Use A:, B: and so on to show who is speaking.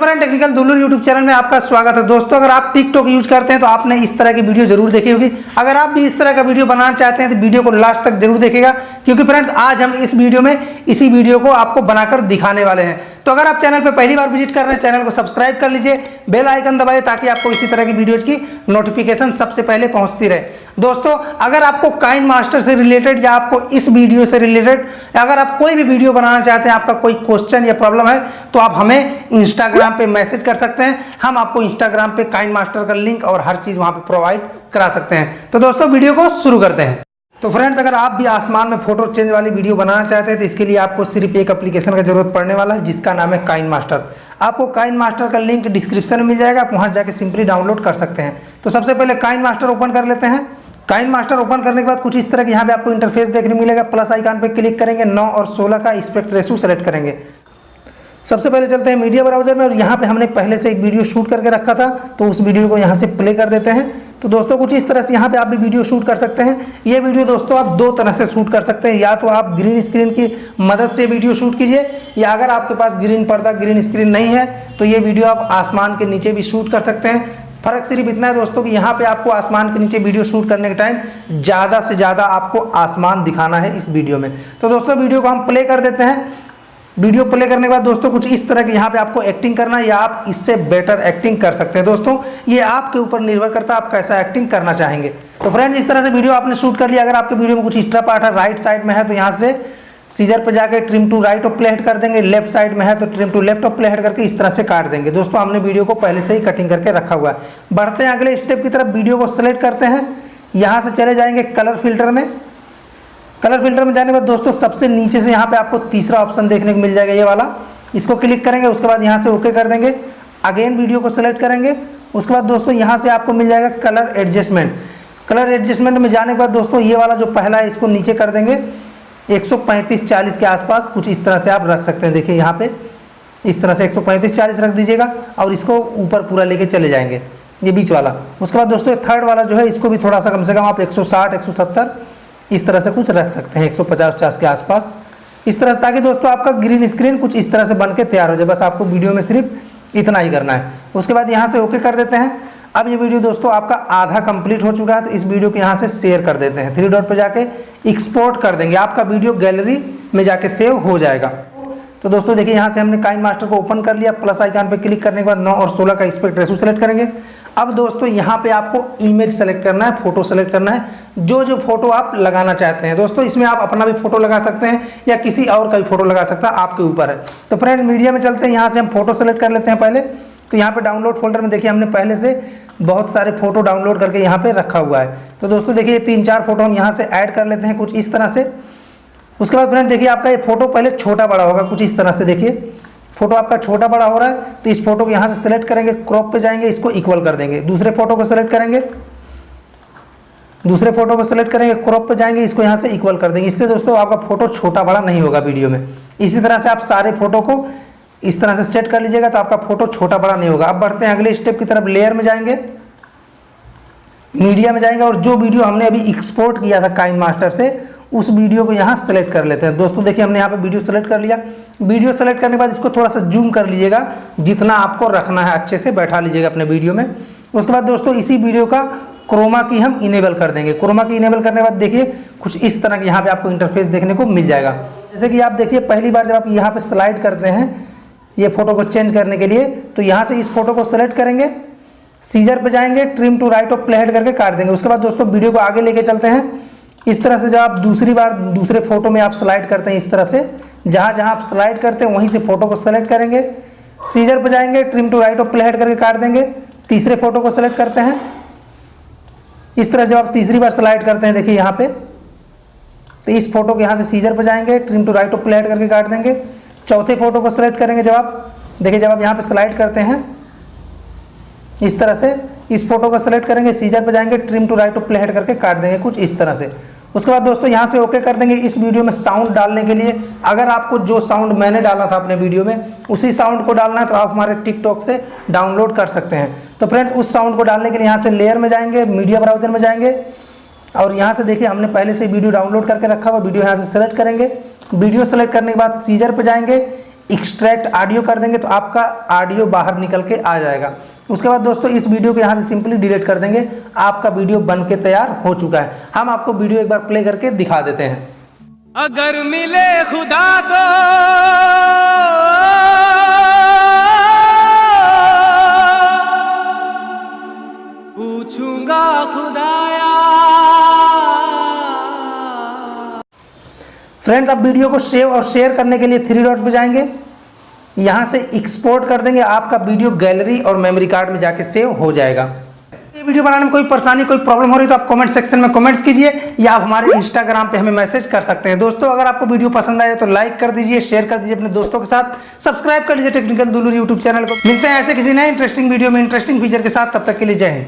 A: Friend, technical दुल्लुर YouTube channel में आपका स्वागत है। दोस्तों, अगर आप टिकटॉक यूज करते हैं तो आपने इस तरह की वीडियो जरूर देखी होगी। अगर आप भी इस तरह का वीडियो बनाना चाहते हैं तो वीडियो को लास्ट तक जरूर देखिएगा, क्योंकि फ्रेंड्स आज हम इस वीडियो में इसी वीडियो को आपको बनाकर दिखाने वाले हैं। तो अगर आप चैनल पर पहली बार विजिट कर रहे हैं, चैनल को सब्सक्राइब कर लीजिए, बेल आइकन दबाइए ताकि आपको इसी तरह की वीडियोज की नोटिफिकेशन सबसे पहले पहुंचती रहे। दोस्तों, अगर आपको काइन मास्टर से रिलेटेड या आपको इस वीडियो से रिलेटेड अगर आप कोई भी वीडियो बनाना चाहते हैं, आपका कोई क्वेश्चन या प्रॉब्लम है, तो आप हमें इंस्टाग्राम पे मैसेज कर सकते हैं। हम आपको इंस्टाग्राम पे काइन मास्टर का लिंक और हर चीज़ वहाँ पे प्रोवाइड करा सकते हैं। तो दोस्तों, वीडियो को शुरू करते हैं। तो फ्रेंड्स, अगर आप भी आसमान में फोटो चेंज वाली वीडियो बनाना चाहते हैं तो इसके लिए आपको सिर्फ एक एप्लीकेशन का जरूरत पड़ने वाला है, जिसका नाम है काइन मास्टर। आपको काइन मास्टर का लिंक डिस्क्रिप्शन में मिल जाएगा, आप वहाँ जाके सिंपली डाउनलोड कर सकते हैं। तो सबसे पहले काइन मास्टर ओपन कर लेते हैं। काइन मास्टर ओपन करने के बाद कुछ इस तरह के यहाँ पे आपको इंटरफेस देखने मिलेगा। प्लस आइकन पे क्लिक करेंगे, 9 और 16 का एस्पेक्ट रेशियो सेलेक्ट करेंगे। सबसे पहले चलते हैं मीडिया ब्राउजर में, और यहाँ पे हमने पहले से एक वीडियो शूट करके रखा था, तो उस वीडियो को यहाँ से प्ले कर देते हैं। तो दोस्तों, कुछ इस तरह से यहाँ पे आप भी वीडियो शूट कर सकते हैं। ये वीडियो दोस्तों आप दो तरह से शूट कर सकते हैं, या तो आप ग्रीन स्क्रीन की मदद से वीडियो शूट कीजिए, या अगर आपके पास ग्रीन पर्दा ग्रीन स्क्रीन नहीं है तो ये वीडियो आप आसमान के नीचे भी शूट कर सकते हैं। फर्क सिर्फ इतना है दोस्तों कि यहाँ पे आपको आसमान के नीचे वीडियो शूट करने के टाइम ज़्यादा से ज़्यादा आपको आसमान दिखाना है इस वीडियो में। तो दोस्तों, वीडियो को हम प्ले कर देते हैं। वीडियो प्ले करने के बाद दोस्तों कुछ इस तरह की यहाँ पे आपको एक्टिंग करना है, या आप इससे बेटर एक्टिंग कर सकते हैं। दोस्तों, ये आपके ऊपर निर्भर करता है आप कैसा एक्टिंग करना चाहेंगे। तो फ्रेंड्स, इस तरह से वीडियो आपने शूट कर लिया। अगर आपके वीडियो में कुछ एक्स्ट्रा पार्ट है, राइट साइड में है तो यहाँ से सीजर पे जाके ट्रिम टू राइट और प्ले हेड कर देंगे। लेफ्ट साइड में है तो ट्रिम टू लेफ्ट और प्ले हेड करके इस तरह से काट देंगे। दोस्तों, हमने वीडियो को पहले से ही कटिंग करके रखा हुआ है। बढ़ते हैं अगले स्टेप की तरफ। वीडियो को सेलेक्ट करते हैं, यहाँ से चले जाएंगे कलर फिल्टर में। कलर फिल्टर में जाने के बाद दोस्तों सबसे नीचे से यहाँ पे आपको तीसरा ऑप्शन देखने को मिल जाएगा, ये वाला। इसको क्लिक करेंगे, उसके बाद यहाँ से ओके कर देंगे। अगेन वीडियो को सेलेक्ट करेंगे, उसके बाद दोस्तों यहाँ से आपको मिल जाएगा कलर एडजस्टमेंट। कलर एडजस्टमेंट में जाने के बाद दोस्तों ये वाला जो पहला है इसको नीचे कर देंगे 135-40 के आसपास, कुछ इस तरह से आप रख सकते हैं। देखिए यहाँ पे इस तरह से 135-40 रख दीजिएगा, और इसको ऊपर पूरा लेके चले जाएंगे, ये बीच वाला। उसके बाद दोस्तों थर्ड वाला जो है इसको भी थोड़ा सा कम से कम आप 160-170 इस तरह से कुछ रख सकते हैं, 150-50 के आसपास इस तरह से, ताकि दोस्तों आपका ग्रीन स्क्रीन कुछ इस तरह से बन के तैयार हो जाए। बस आपको वीडियो में सिर्फ इतना ही करना है। उसके बाद यहाँ से ओके कर देते हैं। अब ये वीडियो दोस्तों आपका आधा कंप्लीट हो चुका है, तो इस वीडियो को यहाँ से शेयर कर देते हैं। 3 डॉट पे जाके एक्सपोर्ट कर देंगे, आपका वीडियो गैलरी में जाके सेव हो जाएगा। तो दोस्तों देखिए, यहाँ से हमने काइन मास्टर को ओपन कर लिया। प्लस आइकन पे क्लिक करने के बाद 9 और 16 का एस्पेक्ट रेशियो सेलेक्ट करेंगे। अब दोस्तों यहाँ पे आपको इमेज सेलेक्ट करना है, फोटो सेलेक्ट करना है, जो फोटो आप लगाना चाहते हैं। दोस्तों, इसमें आप अपना भी फोटो लगा सकते हैं या किसी और का भी फोटो लगा सकते हैं, आपके ऊपर है। तो फ्रेंड, मीडिया में चलते हैं, यहाँ से हम फोटो सेलेक्ट कर लेते हैं पहले। तो यहाँ पे डाउनलोड फोल्डर में देखिए हमने पहले से बहुत सारे फोटो डाउनलोड करके यहाँ पे रखा हुआ है। तो दोस्तों देखिए 3-4 फोटो हम यहाँ से ऐड कर लेते हैं, कुछ इस तरह से। उसके बाद फ्रेंड देखिए, आपका ये फोटो पहले छोटा बड़ा होगा, कुछ इस तरह से। देखिए फोटो आपका छोटा बड़ा हो रहा है, तो इस फोटो को यहाँ से सेलेक्ट करेंगे, क्रॉप पे जाएंगे, इसको इक्वल कर देंगे। दूसरे फोटो को सेलेक्ट करेंगे, दूसरे फोटो को सेलेक्ट करेंगे, क्रॉप पे जाएंगे, इसको यहाँ से इक्वल कर देंगे। इससे दोस्तों आपका फोटो छोटा बड़ा नहीं होगा वीडियो में। इसी तरह से आप सारे फोटो को इस तरह से सेट कर लीजिएगा, तो आपका फोटो छोटा बड़ा नहीं होगा। अब बढ़ते हैं अगले स्टेप की तरफ। लेयर में जाएंगे, मीडिया में जाएंगे, और जो वीडियो हमने अभी एक्सपोर्ट किया था काइन मास्टर से, उस वीडियो को यहाँ सेलेक्ट कर लेते हैं। दोस्तों देखिए, हमने यहाँ पे वीडियो सेलेक्ट कर लिया। वीडियो सेलेक्ट करने के बाद इसको थोड़ा सा जूम कर लीजिएगा, जितना आपको रखना है अच्छे से बैठा लीजिएगा अपने वीडियो में। उसके बाद दोस्तों इसी वीडियो का क्रोमा की हम इनेबल कर देंगे। क्रोमा की इनेबल करने के बाद देखिए कुछ इस तरह के यहाँ पे आपको इंटरफेस देखने को मिल जाएगा। जैसे कि आप देखिए, पहली बार जब आप यहाँ पे स्लाइड करते हैं ये फोटो को चेंज करने के लिए, तो यहाँ से इस फोटो को सेलेक्ट करेंगे, सीजर पे जाएंगे, ट्रिम टू राइट और प्ले हेड करके काट देंगे। उसके बाद दोस्तों वीडियो को आगे लेके चलते हैं। इस तरह से जब आप दूसरी बार दूसरे फोटो में आप स्लाइड करते हैं, इस तरह से जहाँ जहाँ आप स्लाइड करते हैं वहीं से फोटो को सेलेक्ट करेंगे, सीजर पे जाएंगे, ट्रिम टू राइट और प्ले हेड करके काट देंगे। तीसरे फोटो को सेलेक्ट करते हैं। इस तरह जब आप तीसरी बार स्लाइड करते हैं, देखिए यहाँ पे, तो इस फोटो के यहाँ से सीजर पे जाएंगे, ट्रिम टू राइट और प्ले हेड करके काट देंगे। चौथे फोटो को सेलेक्ट करेंगे। जब आप देखिए, जब आप यहाँ पे स्लाइड करते हैं इस तरह से, इस फोटो को सेलेक्ट करेंगे, सीजर पे जाएंगे, ट्रिम टू राइट और प्ले हेड करके काट देंगे, कुछ इस तरह से। उसके बाद दोस्तों यहाँ से ओके कर देंगे। इस वीडियो में साउंड डालने के लिए, अगर आपको जो साउंड मैंने डाला था अपने वीडियो में उसी साउंड को डालना है, तो आप हमारे टिकटॉक से डाउनलोड कर सकते हैं। तो फ्रेंड्स, उस साउंड को डालने के लिए यहाँ से लेयर में जाएंगे, मीडिया ब्राउजर में जाएंगे, और यहाँ से देखिए हमने पहले से वीडियो डाउनलोड करके रखा हुआ, वीडियो यहाँ से सेलेक्ट करेंगे। वीडियो सेलेक्ट करने के बाद सीजर पे जाएंगे, एक्सट्रैक्ट ऑडियो कर देंगे तो आपका ऑडियो बाहर निकल के आ जाएगा। उसके बाद दोस्तों इस वीडियो को यहाँ से सिंपली डिलीट कर देंगे, आपका वीडियो बन के तैयार हो चुका है। हम आपको वीडियो एक बार प्ले करके दिखा देते हैं।
B: अगर मिले खुदा तो पूछूंगा खुदाया।
A: फ्रेंड्स अब वीडियो को सेव और शेयर करने के लिए 3 डॉट पे जाएंगे, यहाँ से एक्सपोर्ट कर देंगे, आपका वीडियो गैलरी और मेमोरी कार्ड में जाके सेव हो जाएगा। ये वीडियो बनाने में कोई परेशानी कोई प्रॉब्लम हो रही तो आप कमेंट सेक्शन में कमेंट्स कीजिए या आप हमारे इंस्टाग्राम पे हमें मैसेज कर सकते हैं। दोस्तों अगर आपको वीडियो पसंद आए तो लाइक कर दीजिए, शेयर कर दीजिए अपने दोस्तों के साथ, सब्सक्राइब कर लीजिए टेक्निकल दुल्लूर यूट्यूब चैनल को। मिलते हैं ऐसे किसी नए इंटरेस्टिंग वीडियो में इंटरेस्टिंग फीचर के साथ, तब तक के लिए जय हिंद।